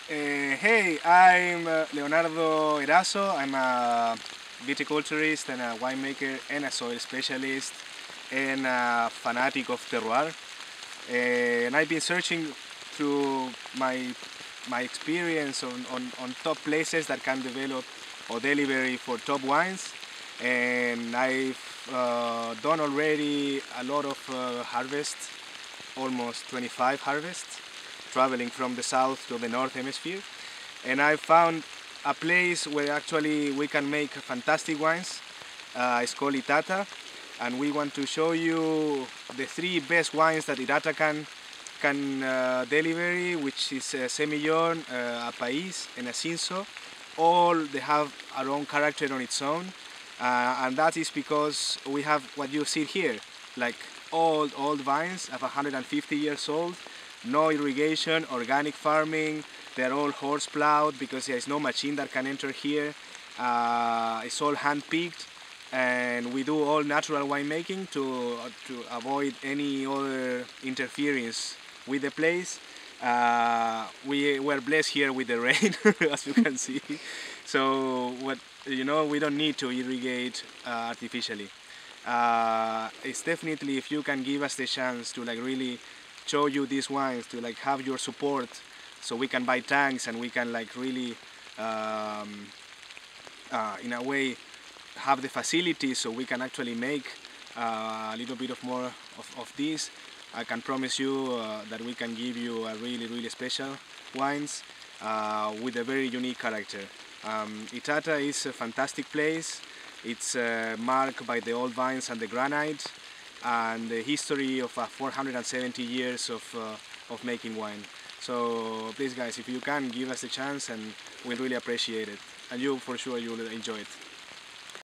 Hey, I'm Leonardo Eraso. I'm a viticulturist and a winemaker and a soil specialist and a fanatic of terroir. And I've been searching through my experience on top places that can develop or deliver for top wines. And I've done already a lot of harvests, almost 25 harvests, traveling from the south to the north hemisphere. And I found a place where actually we can make fantastic wines. It's called Itata, and we want to show you the three best wines that Itata can deliver, which is Semillon, a Pais, and a Cinsault. All they have our own character on its own, and that is because we have what you see here, like old vines of 150 years old, no irrigation, organic farming. They're all horse plowed because there is no machine that can enter here. It's all hand picked, and we do all natural winemaking to avoid any other interference with the place. We were blessed here with the rain, as you can see. So we don't need to irrigate artificially. It's definitely, if you can give us the chance to really show you these wines, to have your support, so we can buy tanks and we can really in a way have the facilities so we can actually make a little bit of more of this. I can promise you that we can give you a really special wines with a very unique character. Itata is a fantastic place. It's marked by the old vines and the granite and the history of 470 years of making wine. So please guys, if you can, give us a chance and we'll really appreciate it. And you, for sure, you will enjoy it.